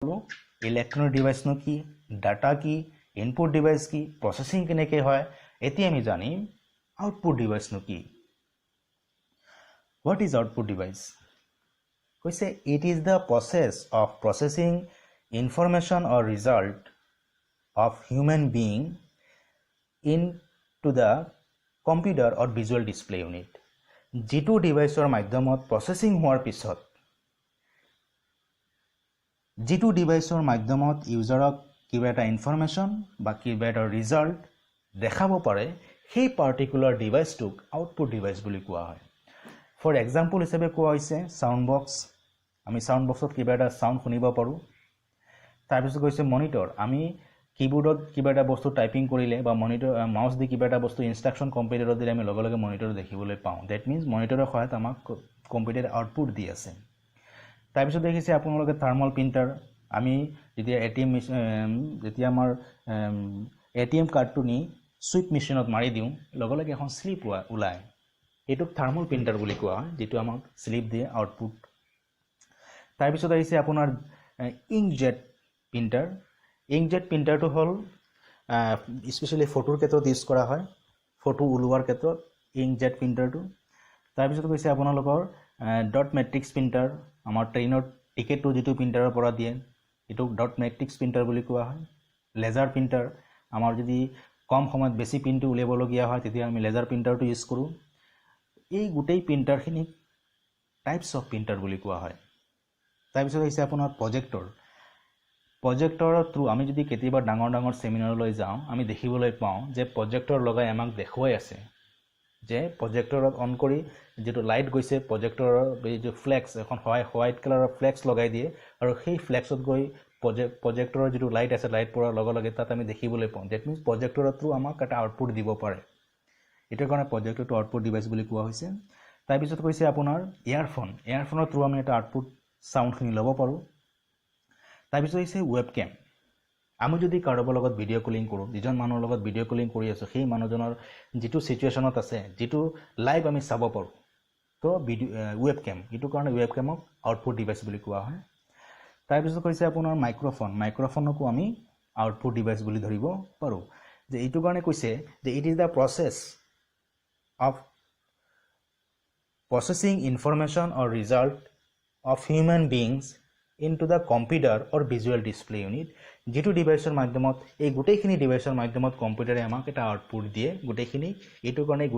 Electronic ডিভাইচনো কি, data কি, input device কি, প্ৰচেছিং কেনেকৈ হয়। এতিয়া আমি জানিম আউটপুট ডিভাইচনো কি। What is output device? কৈছে it is the process of processing information or result of human being into the computer or visual display unit. যিটো ডিভাইচৰ মাধ্যমত প্ৰচেছিং হোৱাৰ পিছত যিটো ডিভাইচৰ মাধ্যমত ইউজাৰক কিবা এটা ইনফৰমেশ্যন বা কিবা এটা ৰিজাল্ট দেখাব পাৰে, সেই পাৰ্টিকুলাৰ ডিভাইচটোক আউটপুট ডিভাইচ বুলি কোৱা হয়। ফৰ এক্সাম্পল হিচাপে কোৱা হৈছে চাউণ্ড বক্স। আমি চাউণ্ড বক্সত কিবা এটা চাউণ্ড শুনিব পাৰোঁ। তাৰপিছত কৈছে মনিটৰ। আমি কিবোৰ্ডত কিবা এটা বস্তু টাইপিং কৰিলে বা মনিটৰ মাউচ দি কিবা এটা বস্তু ইনষ্ট্ৰাকশ্যন কম্পিউটাৰত দিলে আমি লগে লগে মনিটৰ দেখিবলৈ পাওঁ। ডেট মিনছ মনিটৰৰ সহায়ত আমাক কম্পিউটাৰে আউটপুট দি আছে। তাৰপিছত দেখিছে আপোনালোকে থাৰ্মেল প্ৰিণ্টাৰ। আমি যেতিয়া যেতিয়া আমাৰ ATM কাৰ্ডটো নি চুইপ মেচিনত মাৰি দিওঁ, লগে লগে এখন শ্লিপ ওলায়। এইটোক থাৰ্মেল প্ৰিণ্টাৰ বুলি কোৱা হয়, যিটো আমাক শ্লিপ দিয়ে আউটপুট। তাৰপিছত আহিছে আপোনাৰ ইংকজেট প্ৰিণ্টাৰ। ইংকজেট প্ৰিণ্টাৰটো হ'ল স্পেচিয়েলি ফটোৰ ক্ষেত্ৰত ইউজ কৰা হয়, ফটো ওলোৱাৰ ক্ষেত্ৰত ইংকজেট প্ৰিণ্টাৰটো। তাৰপিছত কৈছে আপোনালোকৰ ডট মেট্ৰিক্স প্ৰিণ্টাৰ। আমাৰ ট্ৰেইনৰ টিকেটটো যিটো প্ৰিণ্টাৰৰ পৰা দিয়ে, এইটোক ডট মেট্ৰিক্স প্ৰিণ্টাৰ বুলি কোৱা হয়। Laser printer. আমাৰ যদি কম সময়ত বেছি প্ৰিণ্টটো উলিয়াবলগীয়া হয়, তেতিয়া আমি লেজাৰ প্ৰিণ্টাৰটো ইউজ কৰোঁ। এই গোটেই প্ৰিণ্টাৰখিনিক টাইপছ অফ প্ৰিণ্টাৰ বুলি কোৱা হয়। তাৰপিছত হৈছে আপোনাৰ প্ৰজেক্টৰ। প্ৰজেক্টৰৰ থ্ৰু আমি যদি কেতিয়াবা ডাঙৰ ডাঙৰ ছেমিনাৰলৈ যাওঁ, আমি দেখিবলৈ পাওঁ যে প্ৰজেক্টৰ লগাই আমাক দেখুৱাই আছে যে প্ৰজেক্টৰত অন কৰি যিটো লাইট গৈছে, প্ৰজেক্টৰৰ যিটো ফ্লেক্স, এখন হোৱাইট কালাৰৰ ফ্লেক্স লগাই দিয়ে, আৰু সেই ফ্লেক্সত গৈ প্ৰজেক্টৰৰ যিটো লাইট আছে, লাইট পৰাৰ লগে লগে তাত আমি দেখিবলৈ পাওঁ। ডেট মিনছ প্ৰজেক্টৰৰ থ্ৰু আমাক এটা আউটপুট দিব পাৰে। এইটোৰ কাৰণে প্ৰজেক্টৰটো আউটপুট ডিভাইচ বুলি কোৱা হৈছে। তাৰপিছত কৈছে আপোনাৰ ইয়াৰফোন। ইয়াৰফোনৰ থ্ৰু আমি এটা আউটপুট চাউণ্ডখিনি ল'ব পাৰোঁ। তাৰপিছত হৈছে ৱেবকেম। আমি যদি কাৰোবাৰ লগত ভিডিঅ' কলিং কৰোঁ, যিজন মানুহৰ লগত ভিডিঅ' কলিং কৰি আছোঁ, সেই মানুহজনৰ যিটো ছিটুৱেশ্যনত আছে, যিটো লাইভ আমি চাব পাৰোঁ, তো ৱেবকেম। এইটো কাৰণে ৱেবকেমক আউটপুট ডিভাইচ বুলি কোৱা হয়। তাৰপিছত কৈছে আপোনাৰ মাইক্ৰফোন। মাইক্ৰফোনকো আমি আউটপুট ডিভাইচ বুলি ধৰিব পাৰোঁ। যে এইটো কাৰণে কৈছে যে it is the process of processing information or result of human beings into the computer or visual display unit. যিটো ডিভাইচৰ মাধ্যমত, এই গোটেইখিনি ডিভাইচৰ মাধ্যমত কম্পিউটাৰে আমাক এটা আউটপুট দিয়ে গোটেইখিনি। এইটো কাৰণে গোটেই